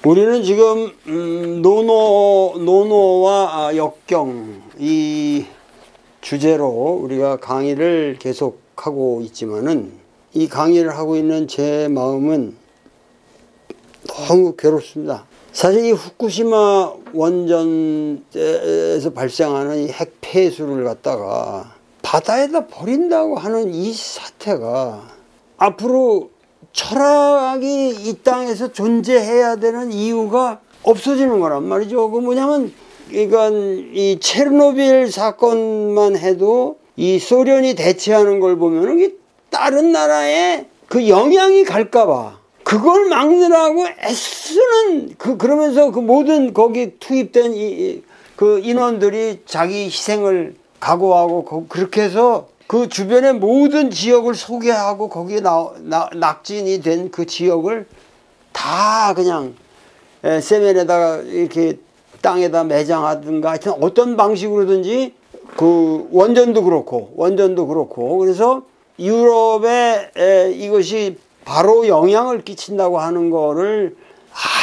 우리는 지금 노노와 역경 이 주제로 우리가 강의를 계속하고 있지만은 이 강의를 하고 있는 제 마음은 너무 괴롭습니다. 사실 이 후쿠시마 원전에서 발생하는 이 핵 폐수를 갖다가 바다에다 버린다고 하는 이 사태가 앞으로 철학이 이 땅에서 존재해야 되는 이유가 없어지는 거란 말이죠. 그 뭐냐면, 그러니까 이 체르노빌 사건만 해도 이 소련이 대체하는 걸 보면은 이 다른 나라에 그 영향이 갈까봐 그걸 막느라고 애쓰는 그러면서 그 모든 거기 투입된 그 인원들이 자기 희생을 각오하고 그렇게 해서 그 주변의 모든 지역을 소개하고 거기에 낙진이 된 그 지역을 다 그냥 세면에다가 이렇게 땅에다 매장하든가 하여튼 어떤 방식으로든지 그 원전도 그렇고 그래서 유럽에 이것이 바로 영향을 끼친다고 하는 거를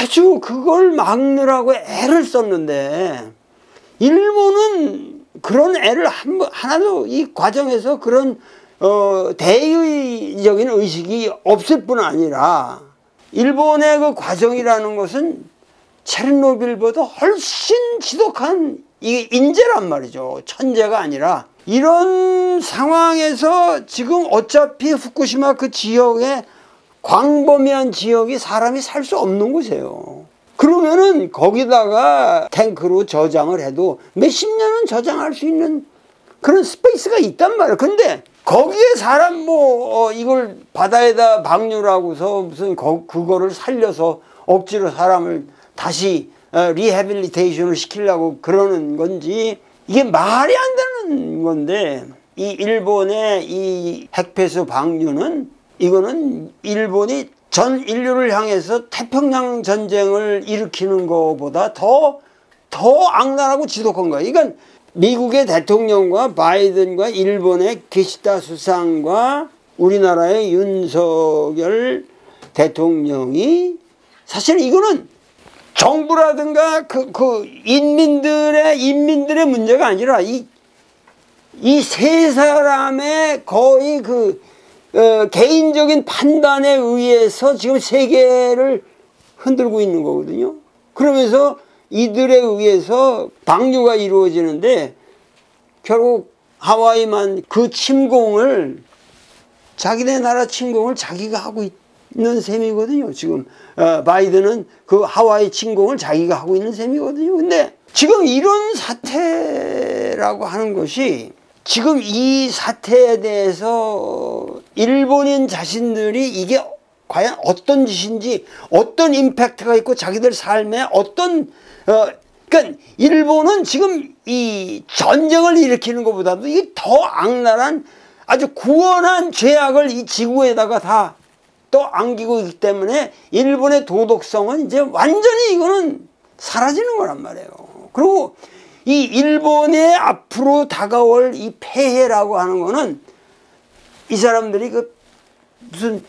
아주 그걸 막느라고 애를 썼는데 일본은 그런 애를 하나도 이 과정에서 그런 대의적인 의식이 없을 뿐 아니라 일본의 그 과정이라는 것은 체르노빌보다 훨씬 지독한 이게 인재란 말이죠. 천재가 아니라. 이런 상황에서 지금 어차피 후쿠시마 그 지역에 광범위한 지역이 사람이 살 수 없는 곳이에요. 그러면은 거기다가 탱크로 저장을 해도 몇십 년은 저장할 수 있는 그런 스페이스가 있단 말이에요. 근데 거기에 사람 이걸 바다에다 방류하고서 무슨 그거를 살려서 억지로 사람을 다시 리해빌리테이션을 시키려고 그러는 건지 이게 말이 안 되는 건데, 이 일본의 이 핵폐수 방류는 이거는 일본이 전 인류를 향해서 태평양 전쟁을 일으키는 것보다 더 악랄하고 지독한 거예요. 그러니까 미국의 대통령과 바이든과 일본의 기시다 수상과 우리나라의 윤석열 대통령이 사실 이거는 정부라든가 인민들의 문제가 아니라 이 세 사람의 거의 개인적인 판단에 의해서 지금 세계를 흔들고 있는 거거든요. 그러면서 이들에 의해서 방류가 이루어지는데 결국 하와이만 그 침공을 자기네 나라 침공을 자기가 하고 있는 셈이거든요. 지금 바이든은 그 하와이 침공을 자기가 하고 있는 셈이거든요. 근데 지금 이런 사태라고 하는 것이 지금 이 사태에 대해서 일본인 자신들이 이게 과연 어떤 짓인지 어떤 임팩트가 있고 자기들 삶에 어떤 그러니까 일본은 지금 이 전쟁을 일으키는 것보다도 이게 더 악랄한 아주 구원한 죄악을 이 지구에다가 다 또 안기고 있기 때문에 일본의 도덕성은 이제 완전히 이거는 사라지는 거란 말이에요. 그리고 이 일본의 앞으로 다가올 이 폐해라고 하는 거는 이 사람들이 무슨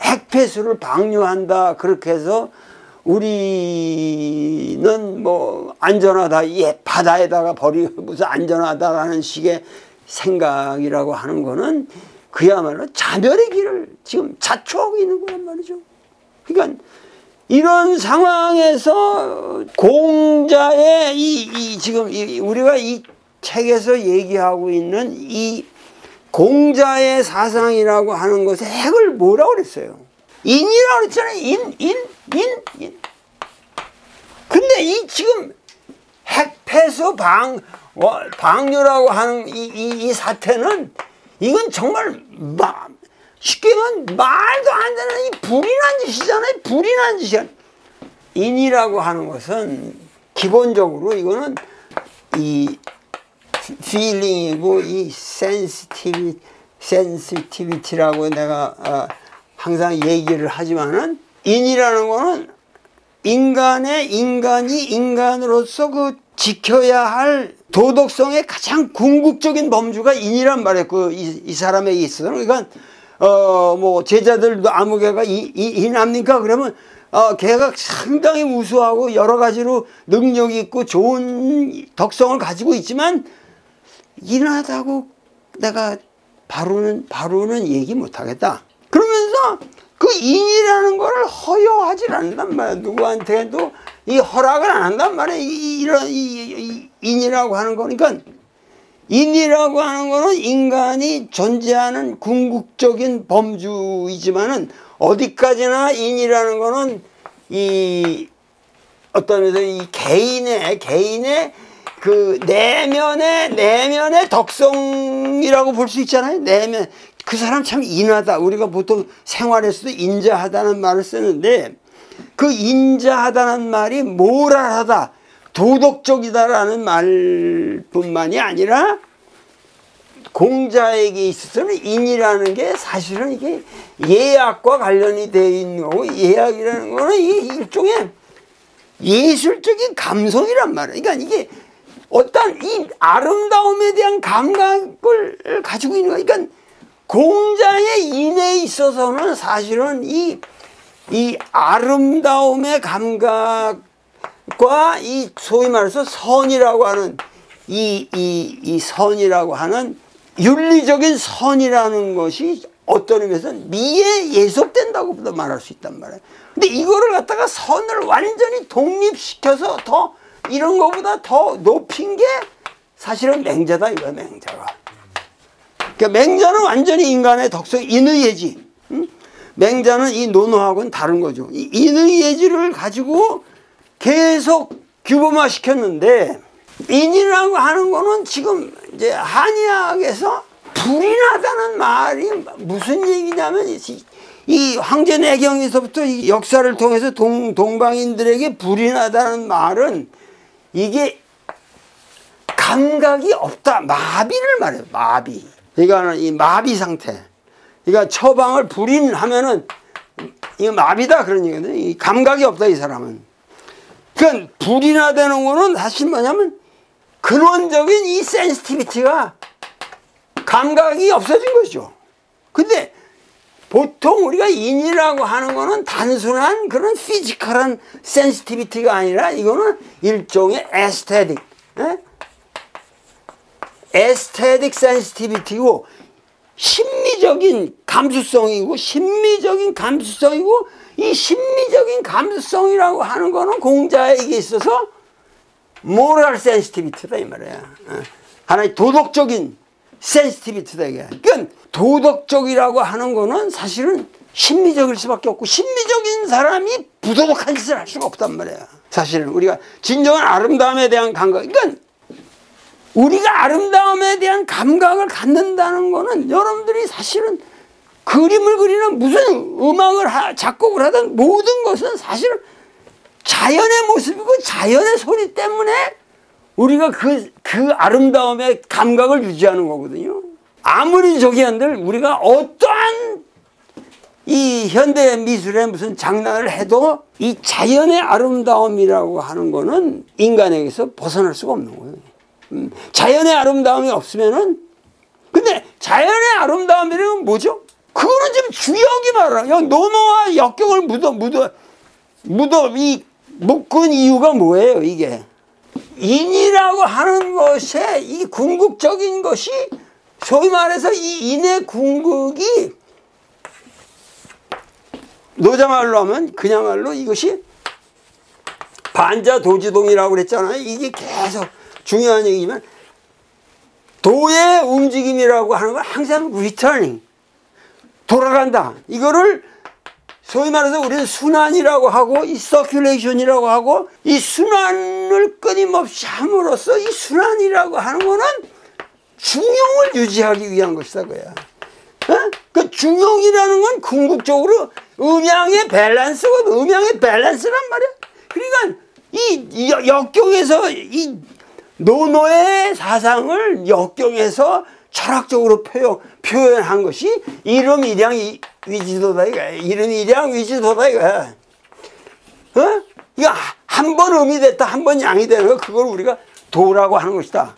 핵폐수를 방류한다 그렇게 해서 우리는 뭐 안전하다, 바다에다가 버리고 무슨 안전하다라는 식의 생각이라고 하는 거는 그야말로 자멸의 길을 지금 자초하고 있는 거란 말이죠. 그러니까 이런 상황에서 공자의 지금 우리가 이 책에서 얘기하고 있는 이 공자의 사상이라고 하는 것에 핵을 뭐라고 그랬어요? 인이라고 그랬잖아요. 인. 근데 이 지금 핵폐수 방류라고 하는 이 사태는 이건 정말 쉽게 말하면 말도 안 되는 이 불인한 짓이잖아요. 불인한 짓이야. 인이라고 하는 것은 기본적으로 이거는 이 feeling이고 이 sensitivity라고 내가 항상 얘기를 하지만은 인이라는 거는 인간이 인간으로서 지켜야 할 도덕성의 가장 궁극적인 범주가 인이란 말이에요. 이 사람에게 있어서. 그러니까 뭐 제자들도 아무 개가 인합니까? 그러면 걔가 상당히 우수하고 여러 가지로 능력이 있고 좋은 덕성을 가지고 있지만 인하다고 내가 바로는 얘기 못하겠다. 그러면서 그 인이라는 거를 허용하지 않는단 말이야. 누구한테도 이 허락을 안 한단 말이야. 이런 인이라고 하는 거니까. 인이라고 하는 거는 인간이 존재하는 궁극적인 범주이지만은 어디까지나 인이라는 거는 이 어떤 면에서 이 개인의 그 내면의 덕성이라고 볼 수 있잖아요. 내면 그 사람 참 인하다. 우리가 보통 생활에서도 인자하다는 말을 쓰는데 그 인자하다는 말이 모랄하다, 도덕적이다라는 말뿐만이 아니라 공자에게 있어서는 인이라는 게 사실은 이게 예약과 관련이 되어 있는 거고, 예약이라는 거는 일종의 예술적인 감성이란 말이에요. 그러니까 이게 어떤 이 아름다움에 대한 감각을 가지고 있는 거예요. 그러니까 공자의 인에 있어서는 사실은 이 아름다움의 감각과 이 소위 말해서 선이라고 하는 이 선이라고 하는 윤리적인 선이라는 것이 어떤 의미에서는 미에 예속된다고도 말할 수 있단 말이에요. 근데 이거를 갖다가 선을 완전히 독립시켜서 더 이런 것보다 더 높인 게 사실은 맹자다 이거야. 맹자가. 그러니까 맹자는 완전히 인간의 덕성, 인의예지. 응? 맹자는 이 논어하고는 다른 거죠. 이 인의예지를 가지고 계속 규범화시켰는데, 인이라고 하는 거는 지금 이제 한의학에서 불이 나다는 말이 무슨 얘기냐면, 이 황제내경에서부터 이 역사를 통해서 동방인들에게 불이 나다는 말은 이게 감각이 없다, 마비를 말해요. 마비. 그러니까 이 마비 상태. 그러니까 처방을 불인하면은 이거 마비다 그런 얘기거든요. 이 감각이 없다 이 사람은. 그러니까 불이 나다는 거는 사실 뭐냐면 근원적인 이 센시티비티가 감각이 없어진 거죠. 근데 보통 우리가 인이라고 하는 거는 단순한 그런 피지컬한 센시티비티가 아니라 이거는 일종의 에스테틱, 에스테틱 센시티비티고 심미적인 감수성이고, 이 심미적인 감수성이라고 하는 거는 공자에게 있어서 모럴 센시티비티다 이 말이야. 하나의 도덕적인 센시티비티다 이게. 그러니까 도덕적이라고 하는 거는 사실은 심미적일 수밖에 없고, 심미적인 사람이 부도덕한 짓을 할 수가 없단 말이야. 사실은 우리가 진정한 아름다움에 대한 감각, 그러니까 우리가 아름다움에 대한 감각을 갖는다는 거는 여러분들이 사실은 그림을 그리는 무슨 음악을 작곡을 하든 모든 것은 사실은 자연의 모습이고 자연의 소리 때문에 우리가 그 아름다움의 감각을 유지하는 거거든요. 아무리 저기 한들 우리가 어떠한 이 현대 미술의 무슨 장난을 해도 이 자연의 아름다움이라고 하는 거는 인간에게서 벗어날 수가 없는 거예요. 자연의 아름다움이 없으면은, 근데 자연의 아름다움이란 건 뭐죠? 그거는 지금 주역이 말이야. 논어와 역경을 묶은 이유가 뭐예요, 이게? 인이라고 하는 것에 이 궁극적인 것이, 소위 말해서 이 인의 궁극이, 노자말로 하면 그냥말로 이것이 반자도지동이라고 그랬잖아요. 이게 계속 중요한 얘기지만, 도의 움직임이라고 하는 건 항상 리터닝, 돌아간다. 이거를 소위 말해서 우리는 순환이라고 하고, 이 서큘레이션이라고 하고, 이 순환을 끊임없이 함으로써 이 순환이라고 하는 거는 중용을 유지하기 위한 것이다 그야. 그 중용이라는 건 궁극적으로 음양의 밸런스거든. 음양의 밸런스란 말이야. 그러니까 이 역경에서 이 논어의 사상을 역경에서 철학적으로 표현한 것이 이름 일양 위지도다 이거야. 이름 일양 위지도다 이거야. 이거 한 번 음이 됐다, 한 번 양이 되는 거, 그걸 우리가 도라고 하는 것이다.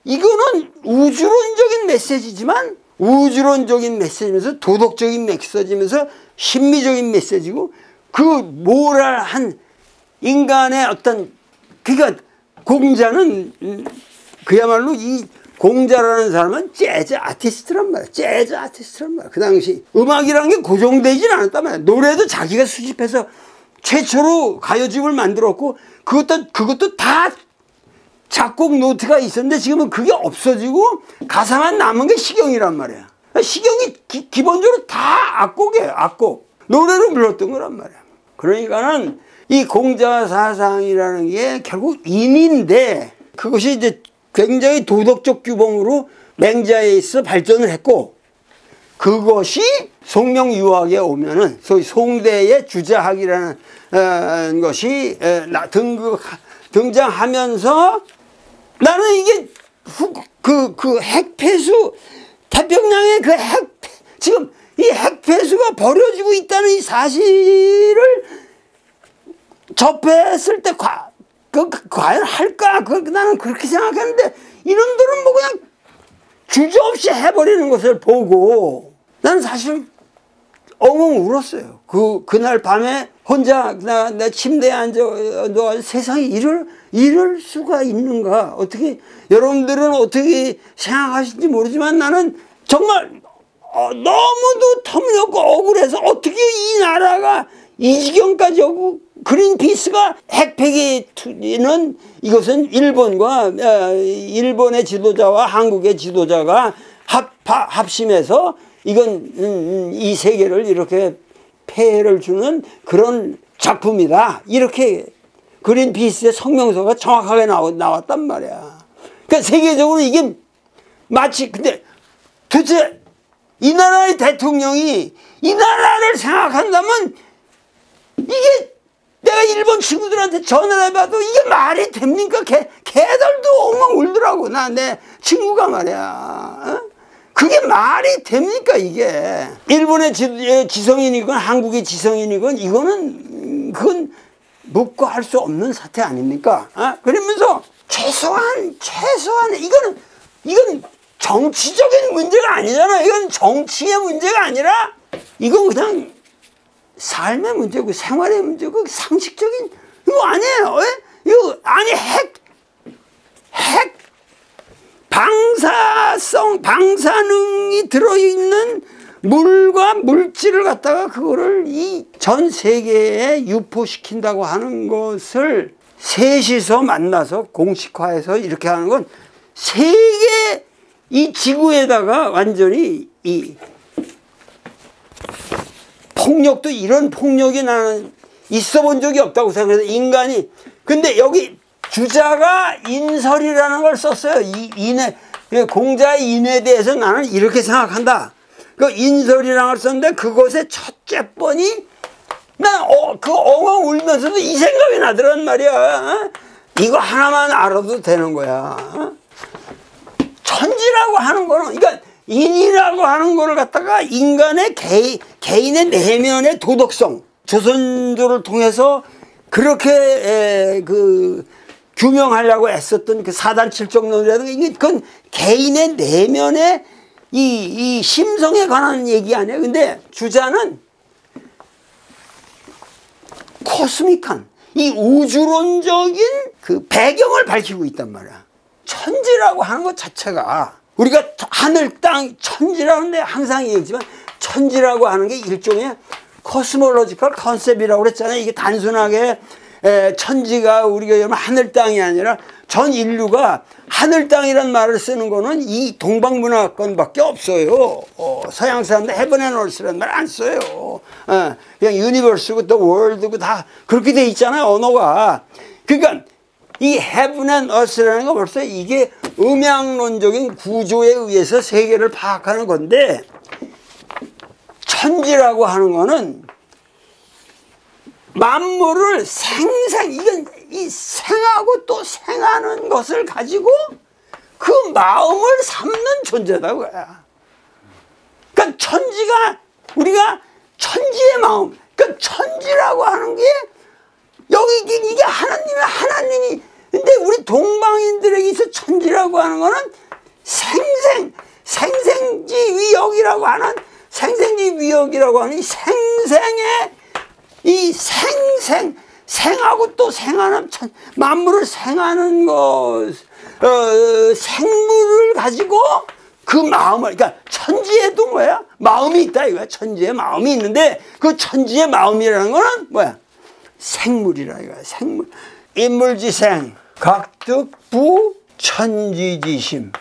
이거는 우주론적인 메시지지만, 우주론적인 메시지면서 도덕적인 메시지면서 심미적인 메시지고, 그 모랄한 인간의 어떤, 그러니까 공자는 그야말로 이 공자라는 사람은 재즈 아티스트란 말이야. 재즈 아티스트란 말이야. 그 당시 음악이라는 게 고정되진 않았단 말이야. 노래도 자기가 수집해서 최초로 가요집을 만들었고 그것도 다 작곡 노트가 있었는데 지금은 그게 없어지고 가사만 남은 게 시경이란 말이야. 시경이 기본적으로 다 악곡이에요. 악곡. 노래로 불렀던 거란 말이야. 그러니까는 이 공자 사상이라는 게 결국 인인데 그것이 이제 굉장히 도덕적 규범으로 맹자에 있어 발전을 했고 그것이 송명유학에 오면은 소위 송대의 주자학이라는 것이 등장하면서 나는 이게 그 핵폐수 태평양의 그 지금 이 핵폐수가 벌어지고 있다는 이 사실을 접했을 때 과연 할까? 나는 그렇게 생각했는데 이놈들은 뭐 그냥 주저없이 해버리는 것을 보고 나는 사실 엉엉 울었어요. 그날 밤에 혼자 내 침대에 앉아 세상에 이럴 수가 있는가? 어떻게 여러분들은 어떻게 생각하실지 모르지만 나는 정말 너무도 터무니없고 억울해서 어떻게 이 나라가 이 지경까지 오고 그린피스가 핵폐기는 이것은 일본의 지도자와 한국의 지도자가 합심해서 이건 이 세계를 이렇게 폐해를 주는 그런 작품이다. 이렇게 그린피스의 성명서가 정확하게 나왔단 말이야. 그러니까 세계적으로 이게 마치 근데 도대체 이 나라의 대통령이 이 나라를 생각한다면 이게 내가 일본 친구들한테 전화를 해봐도 이게 말이 됩니까? 걔들도 엉엉 울더라고. 내 친구가 말이야. 어? 그게 말이 됩니까 이게. 일본의 지성인이건 한국의 지성인이건 그건 묵고 할 수 없는 사태 아닙니까? 어? 그러면서 최소한 이건 정치적인 문제가 아니잖아. 이건 정치의 문제가 아니라 이건 그냥 삶의 문제고 생활의 문제고 상식적인 이거 아니에요. 왜? 이거 아니 핵 방사능이 들어있는 물과 물질을 갖다가 그거를 이 전 세계에 유포시킨다고 하는 것을 셋이서 만나서 공식화해서 이렇게 하는 건 세계 이 지구에다가 완전히 이 폭력도 이런 폭력이 나는 있어 본 적이 없다고 생각해서 인간이 근데 여기 주자가 인설이라는 걸 썼어요. 공자의 인에 대해서 나는 이렇게 생각한다. 그 인설이라는 걸 썼는데 그것의 첫째 번이 난 그 엉엉 울면서도 이 생각이 나더란 말이야. 이거 하나만 알아도 되는 거야. 천지라고 하는 거는 그러니까 인이라고 하는 거를 갖다가 인간의 개인의 내면의 도덕성 조선조를 통해서 그렇게 규명하려고 애썼던 그 사단칠정론이라든가 그건 개인의 내면의 이 심성에 관한 얘기 아니야. 근데 주자는 코스믹한 이 우주론적인 그 배경을 밝히고 있단 말이야. 천지라고 하는 것 자체가 우리가 하늘 땅 천지라는데 항상 얘기했지만 천지라고 하는 게 일종의 코스몰로지컬 컨셉이라고 그랬잖아요. 이게 단순하게 천지가 우리가 여러분 하늘 땅이 아니라 전 인류가 하늘 땅이란 말을 쓰는 거는 이 동방문화권밖에 없어요. 서양 사람들 헤븐 앤 얼스라는 말 안 써요. 그냥 유니버스고 또 월드고 다 그렇게 돼 있잖아요. 언어가. 그러니까 이 헤븐 앤 얼스라는 거 벌써 이게 음양론적인 구조에 의해서 세계를 파악하는 건데 천지라고 하는 거는 만물을 이건 이 생하고 또 생하는 것을 가지고 그 마음을 삼는 존재다 그거야. 그러니까 천지가 우리가 천지의 마음, 그러니까 천지라고 하는 게 여기 이게 하나님이 근데 우리 동방인들에게 있어 천지라고 하는 거는 생생지 위역이라고 하는 생생지 위역이라고 하는 이 생생의 이 생하고 또 생하는 만물을 생하는 것, 생물을 가지고 그 마음을, 그러니까 천지에도 뭐야? 마음이 있다 이거야. 천지에 마음이 있는데 그 천지의 마음이라는 거는 뭐야? 생물이라 이거야. 생물. 인물지생, 각득부, 천지지심.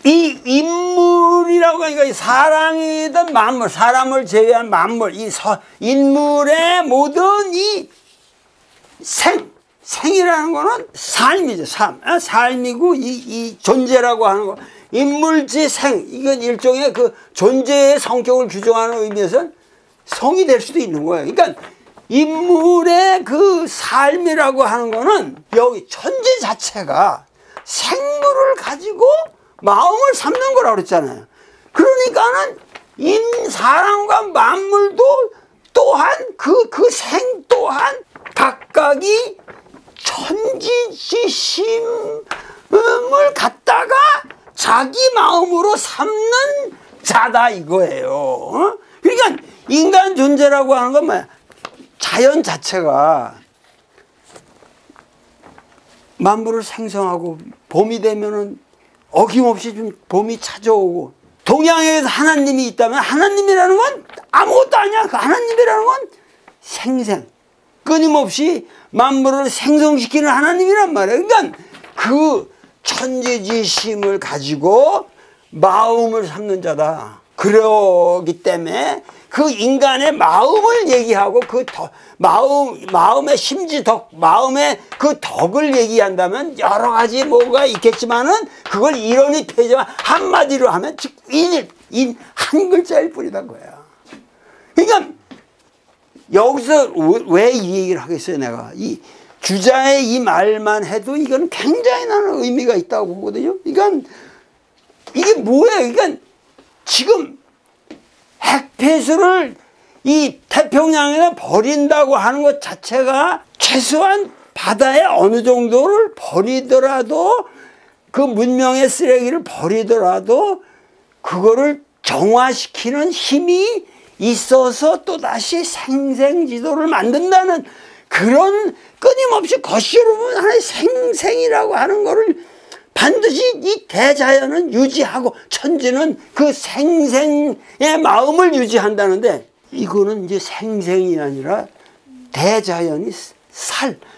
이 인물이라고 하니까 사랑이든 만물, 사람을 제외한 만물, 이 인물의 모든 이 생이라는 거는 삶이죠. 삶이고 이 존재라고 하는 거. 인물지생, 이건 일종의 그 존재의 성격을 규정하는 의미에서는 성이 될 수도 있는 거예요. 그러니까 인물의 그 삶이라고 하는 거는 여기 천지 자체가 생물을 가지고 마음을 삼는 거라고 그랬잖아요. 그러니까는 사람과 만물도 또한 그 생 또한 각각이 천지지심을 갖다가 자기 마음으로 삼는 자다 이거예요. 그러니까 인간 존재라고 하는 건 뭐야? 자연 자체가 만물을 생성하고 봄이 되면은 어김없이 좀 봄이 찾아오고, 동양에서 하나님이 있다면 하나님이라는 건 아무것도 아니야. 그 하나님이라는 건 생생, 끊임없이 만물을 생성시키는 하나님이란 말이에요. 그러니까 그 천지지심을 가지고 마음을 삼는 자다. 그러기 때문에 그 인간의 마음을 얘기하고 그 마음의 심지덕, 마음의 그 덕을 얘기한다면 여러 가지 뭐가 있겠지만은 그걸 이론이 펴지만 한마디로 하면 즉 한 글자일 뿐이란 거야. 그러니까 여기서 왜 이 얘기를 하겠어요, 내가. 이 주자의 이 말만 해도 이건 굉장히 나는 의미가 있다고 보거든요. 그러니까 이게 뭐예요? 그러니까 지금 핵폐수를 이 태평양에 버린다고 하는 것 자체가 최소한 바다에 어느 정도를 버리더라도 그 문명의 쓰레기를 버리더라도 그거를 정화시키는 힘이 있어서 또다시 생생지도를 만든다는 그런 끊임없이 거시로운 하나의 생생이라고 하는 거를 반드시 이 대자연은 유지하고 천지는 그 생생의 마음을 유지한다는데 이거는 이제 생생이 아니라 대자연이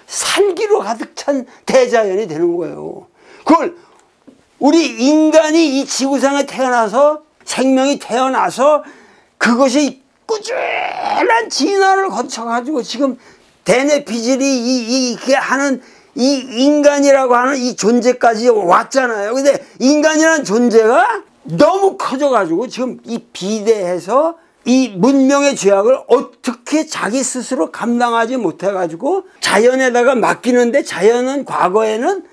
살기로 가득 찬 대자연이 되는 거예요. 그걸 우리 인간이 이 지구상에 태어나서 생명이 태어나서 그것이 꾸준한 진화를 거쳐가지고 지금 대뇌 피질이 이게 하는 이 인간이라고 하는 이 존재까지 왔잖아요. 근데 인간이라는 존재가 너무 커져가지고 지금 이 비대해서 이 문명의 죄악을 어떻게 자기 스스로 감당하지 못해가지고 자연에다가 맡기는데 자연은 과거에는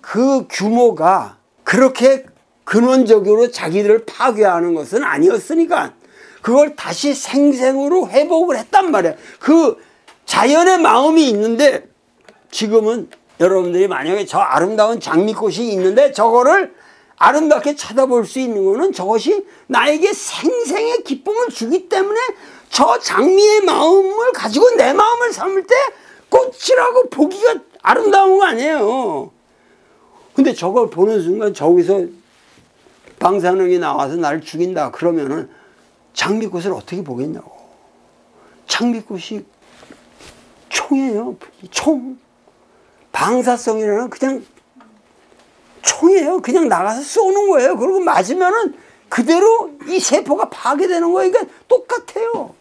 그 규모가 그렇게 근원적으로 자기들을 파괴하는 것은 아니었으니까 그걸 다시 생생으로 회복을 했단 말이에요. 그 자연의 마음이 있는데 지금은 여러분들이 만약에 저 아름다운 장미꽃이 있는데 저거를 아름답게 쳐다볼 수 있는 거는 저것이 나에게 생생의 기쁨을 주기 때문에 저 장미의 마음을 가지고 내 마음을 삼을 때 꽃이라고 보기가 아름다운 거 아니에요. 근데 저걸 보는 순간 저기서 방사능이 나와서 나를 죽인다 그러면은 장미꽃을 어떻게 보겠냐고. 장미꽃이 총이에요. 총. 방사성이라는 그냥 총이에요. 그냥 나가서 쏘는 거예요. 그리고 맞으면은 그대로 이 세포가 파괴되는 거예요. 그러니까 똑같아요.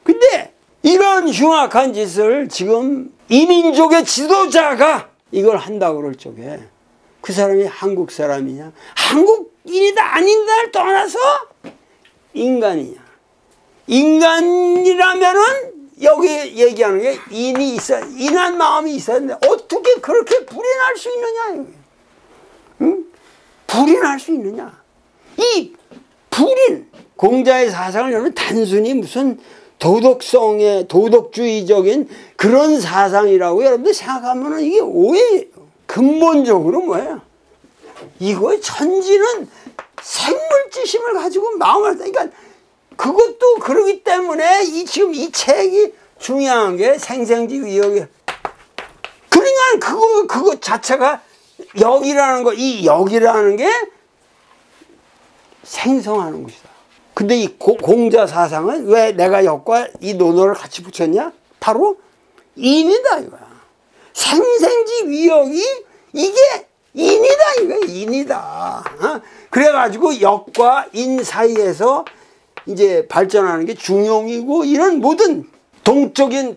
근데 이런 흉악한 짓을 지금 이민족의 지도자가 이걸 한다고 그럴 적에 그 사람이 한국 사람이냐 한국인이다 아닌다를 떠나서 인간이냐. 인간이라면은 여기 얘기하는 게 인이 있어, 인한 마음이 있어야 되는데 어떻게 그렇게 불이 날 수 있느냐. 응? 불이 날 수 있느냐. 이 불인 공자의 사상을 여러분 단순히 무슨 도덕성의 도덕주의적인 그런 사상이라고 여러분들 생각하면 이게 오해예요. 근본적으로 뭐예요? 이거 천지는 생물지심을 가지고 마음을, 그러니까 그것도 그러기 때문에 지금 이 책이 중요한 게 생생지 위역이. 그러니까 그거 자체가 역이라는 거, 이 역이라는 게 생성하는 것이다. 근데 이 공자 사상은 왜 내가 역과 이 논어를 같이 붙였냐? 바로 인이다 이거야. 생생지 위역이 이게 인이다 이거야. 인이다. 그래가지고 역과 인 사이에서 이제 발전하는 게 중용이고, 이런 모든 동적인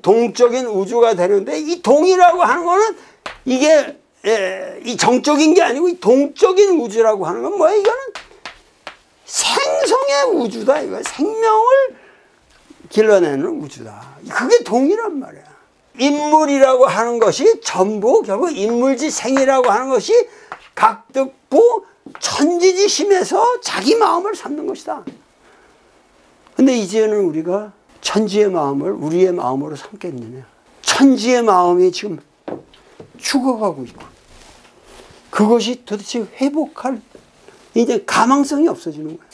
우주가 되는데, 이 동이라고 하는 거는 이게 이 정적인 게 아니고 이 동적인 우주라고 하는 건 뭐야? 이거는 생성의 우주다 이거야. 생명을 길러내는 우주다. 그게 동이란 말이야. 인물이라고 하는 것이 전부 결국 인물지생이라고 하는 것이 각득부 천지지심에서 자기 마음을 삼는 것이다. 근데 이제는 우리가 천지의 마음을 우리의 마음으로 삼겠느냐. 천지의 마음이 지금 죽어가고 있고, 그것이 도대체 회복할 이제 가망성이 없어지는 거야.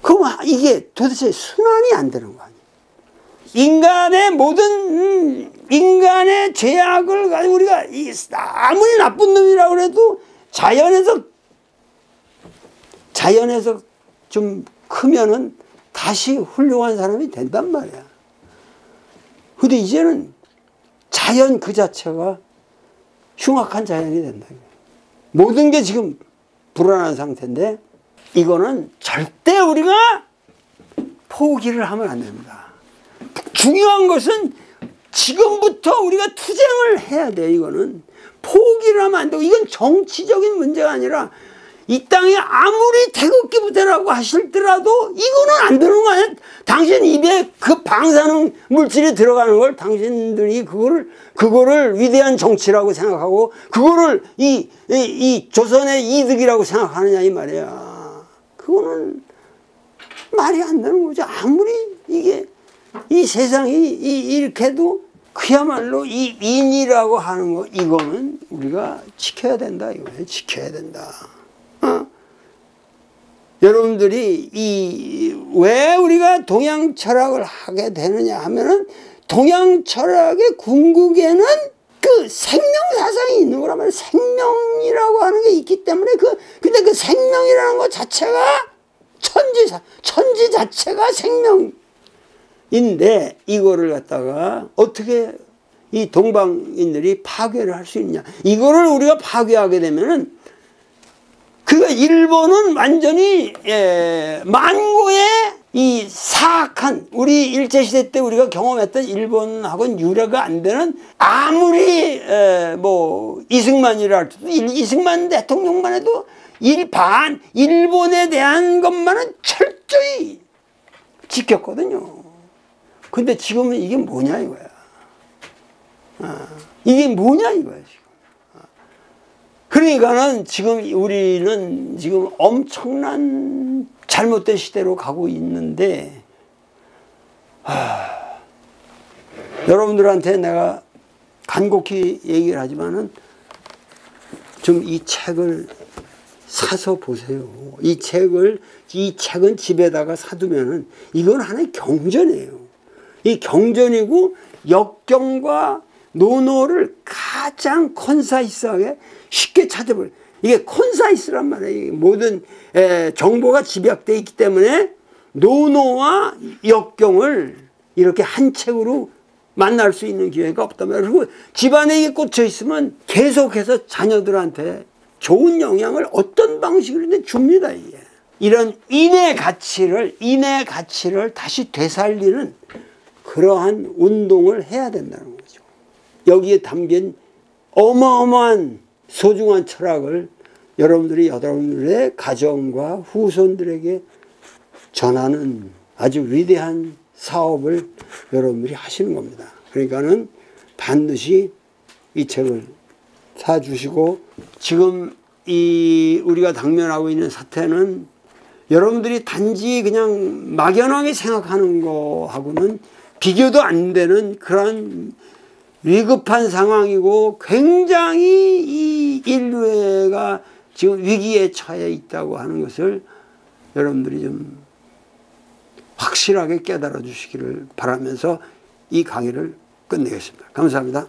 그럼 이게 도대체 순환이 안 되는 거 아니야. 인간의 모든 인간의 죄악을 가지고 우리가 아무리 나쁜 놈이라고 해도 자연에서 좀 크면은 다시 훌륭한 사람이 된단 말이야. 근데 이제는 자연 그 자체가 흉악한 자연이 된다. 모든 게 지금 불안한 상태인데, 이거는 절대 우리가 포기를 하면 안 됩니다. 중요한 것은 지금부터 우리가 투쟁을 해야 돼. 이거는 포기를 하면 안 되고, 이건 정치적인 문제가 아니라 이 땅에 아무리 태극기 부대라고 하실더라도 이거는 안 되는 거 아니야? 당신 입에 그 방사능 물질이 들어가는 걸 당신들이 그거를 위대한 정치라고 생각하고, 그거를 이 조선의 이득이라고 생각하느냐 이 말이야. 그거는 말이 안 되는 거죠. 아무리 이게 이 세상이 이렇게 해도 그야말로 이 인이라고 하는 거, 이거는 우리가 지켜야 된다. 이거예요. 지켜야 된다. 여러분들이 왜 우리가 동양 철학을 하게 되느냐 하면은, 동양 철학의 궁극에는 그 생명 사상이 있는 거란 말이에요. 생명이라고 하는 게 있기 때문에 근데 그 생명이라는 것 자체가 천지 자체가 생명인데, 이거를 갖다가 어떻게 이 동방인들이 파괴를 할 수 있느냐. 이거를 우리가 파괴하게 되면은, 그러니까 일본은 완전히 만고의 이 사악한, 우리 일제시대 때 우리가 경험했던 일본하고는 유래가 안 되는, 아무리 뭐 이승만이라 할지도, 이승만 대통령만 해도 일본에 대한 것만은 철저히 지켰거든요. 근데 지금은 이게 뭐냐 이거야. 이게 뭐냐 이거야 지금. 그러니까는 지금 우리는 지금 엄청난 잘못된 시대로 가고 있는데, 여러분들한테 내가 간곡히 얘기를 하지만은 좀 이 책을 사서 보세요. 이 책은 집에다가 사두면은 이건 하나의 경전이에요. 이 경전이고, 역경과 논어를 가장 콘사이스하게 쉽게 찾아볼, 이게 콘사이스란 말이에요. 모든 정보가 집약되어 있기 때문에 논어와 역경을 이렇게 한 책으로 만날 수 있는 기회가 없단 말이에요. 그리고 집안에 이게 꽂혀 있으면 계속해서 자녀들한테 좋은 영향을 어떤 방식으로든 줍니다. 이게. 이런 인의 가치를 다시 되살리는 그러한 운동을 해야 된다는 거죠. 여기에 담긴 어마어마한 소중한 철학을 여러분들의 가정과 후손들에게 전하는 아주 위대한 사업을 여러분들이 하시는 겁니다. 그러니까는 반드시 이 책을 사주시고, 지금 우리가 당면하고 있는 사태는 여러분들이 단지 그냥 막연하게 생각하는 거하고는 비교도 안 되는 그런 위급한 상황이고 굉장히 이 인류가 지금 위기에 처해 있다고 하는 것을 여러분들이 좀 확실하게 깨달아 주시기를 바라면서 이 강의를 끝내겠습니다. 감사합니다.